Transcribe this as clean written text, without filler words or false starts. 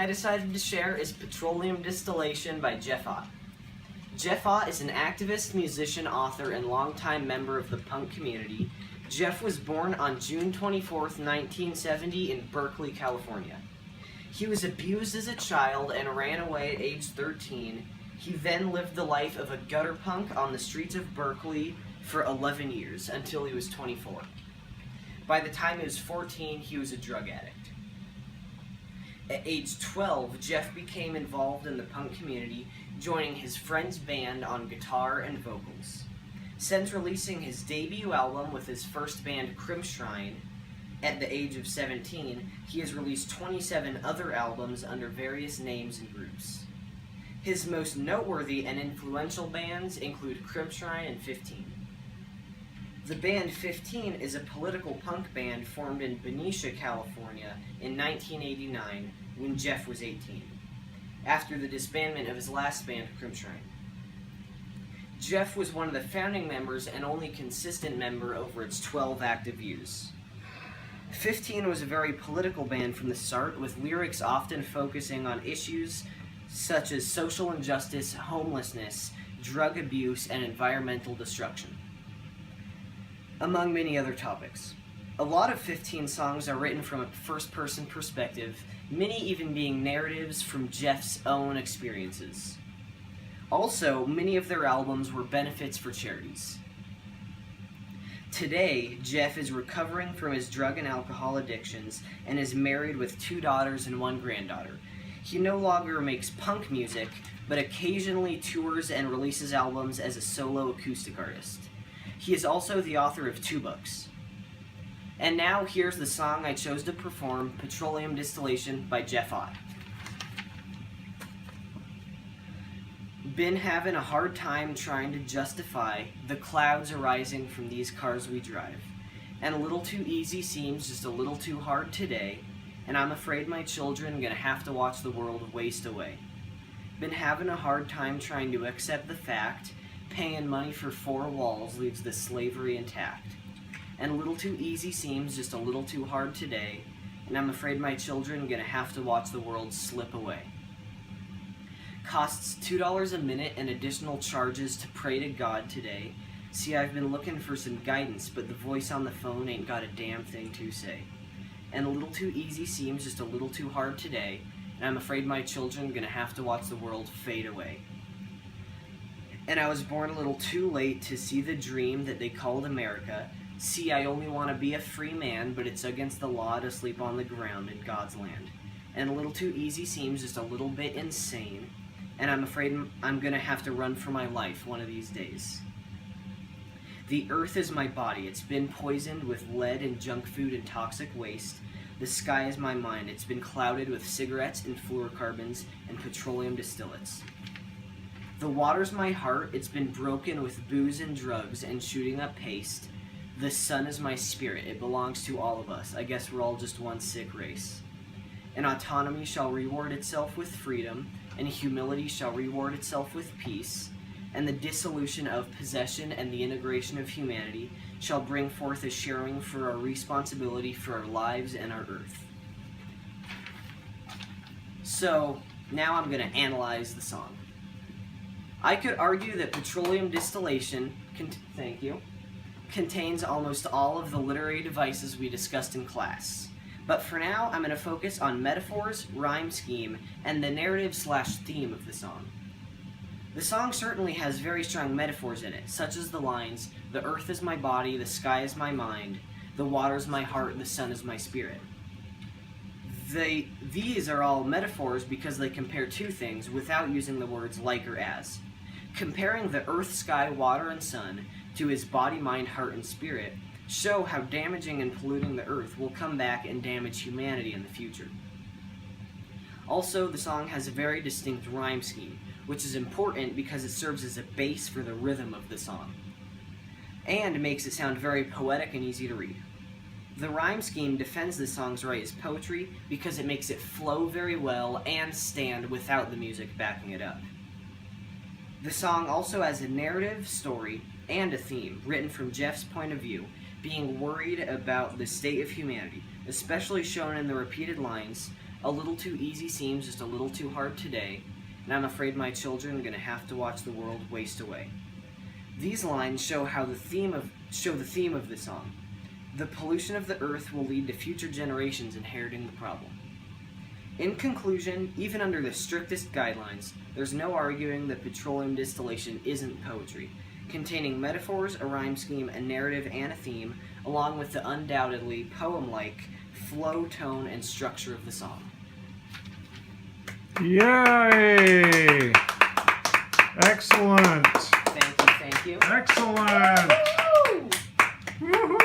I decided to share is Petroleum Distillation by Jeff Ott. Jeff Ott is an activist, musician, author, and longtime member of the punk community. Jeff was born on June 24, 1970 in Berkeley, California. He was abused as a child and ran away at age 13. He then lived the life of a gutter punk on the streets of Berkeley for 11 years, until he was 24. By the time he was 14, he was a drug addict. At age 12, Jeff became involved in the punk community, joining his friend's band on guitar and vocals. Since releasing his debut album with his first band, Crimpshrine, at the age of 17, he has released 27 other albums under various names and groups. His most noteworthy and influential bands include Crimpshrine and 15. The band 15 is a political punk band formed in Benicia, California in 1989 when Jeff was 18, after the disbandment of his last band, Crimpshrine. Jeff was one of the founding members and only consistent member over its 12 active years. 15 was a very political band from the start, with lyrics often focusing on issues such as social injustice, homelessness, drug abuse, and environmental destruction, among many other topics. A lot of 15 songs are written from a first-person perspective, many even being narratives from Jeff's own experiences. Also, many of their albums were benefits for charities. Today, Jeff is recovering from his drug and alcohol addictions and is married with 2 daughters and 1 granddaughter. He no longer makes punk music, but occasionally tours and releases albums as a solo acoustic artist. He is also the author of 2 books. And now here's the song I chose to perform, Petroleum Distillation by Jeff Ott. Been having a hard time trying to justify the clouds arising from these cars we drive. And a little too easy seems just a little too hard today, and I'm afraid my children gonna have to watch the world waste away. Been having a hard time trying to accept the fact paying money for 4 walls leaves the slavery intact. And a little too easy seems just a little too hard today, and I'm afraid my children gonna have to watch the world slip away. Costs $2 a minute and additional charges to pray to God today. See, I've been looking for some guidance, but the voice on the phone ain't got a damn thing to say. And a little too easy seems just a little too hard today, and I'm afraid my children gonna have to watch the world fade away. And I was born a little too late to see the dream that they called America. See, I only want to be a free man, but it's against the law to sleep on the ground in God's land. And a little too easy seems just a little bit insane, and I'm afraid I'm gonna have to run for my life one of these days. The earth is my body. It's been poisoned with lead and junk food and toxic waste. The sky is my mind. It's been clouded with cigarettes and fluorocarbons and petroleum distillates. The water's my heart. It's been broken with booze and drugs and shooting up paste. The sun is my spirit. It belongs to all of us. I guess we're all just one sick race. And autonomy shall reward itself with freedom, and humility shall reward itself with peace, and the dissolution of possession and the integration of humanity shall bring forth a sharing for our responsibility for our lives and our earth. So, now I'm going to analyze the song. I could argue that Petroleum Distillation contains almost all of the literary devices we discussed in class. But for now, I'm going to focus on metaphors, rhyme scheme, and the narrative/theme of the song. The song certainly has very strong metaphors in it, such as the lines, "The earth is my body, the sky is my mind, the water is my heart, the sun is my spirit." These are all metaphors because they compare 2 things without using the words like or as. Comparing the earth, sky, water, and sun to his body, mind, heart, and spirit show how damaging and polluting the earth will come back and damage humanity in the future. Also, the song has a very distinct rhyme scheme, which is important because it serves as a base for the rhythm of the song, and makes it sound very poetic and easy to read. The rhyme scheme defends the song's right as poetry because it makes it flow very well and stand without the music backing it up. The song also has a narrative, story, and a theme, written from Jeff's point of view, being worried about the state of humanity, especially shown in the repeated lines, A little too easy seems just a little too hard today, and I'm afraid my children are going to have to watch the world waste away. These lines show the theme of the song. The pollution of the earth will lead to future generations inheriting the problem. In conclusion, even under the strictest guidelines, there's no arguing that petroleum distillation isn't poetry, containing metaphors, a rhyme scheme, a narrative, and a theme, along with the undoubtedly poem-like flow, tone, and structure of the song. Yay! Excellent! Thank you. Excellent! Woo-hoo!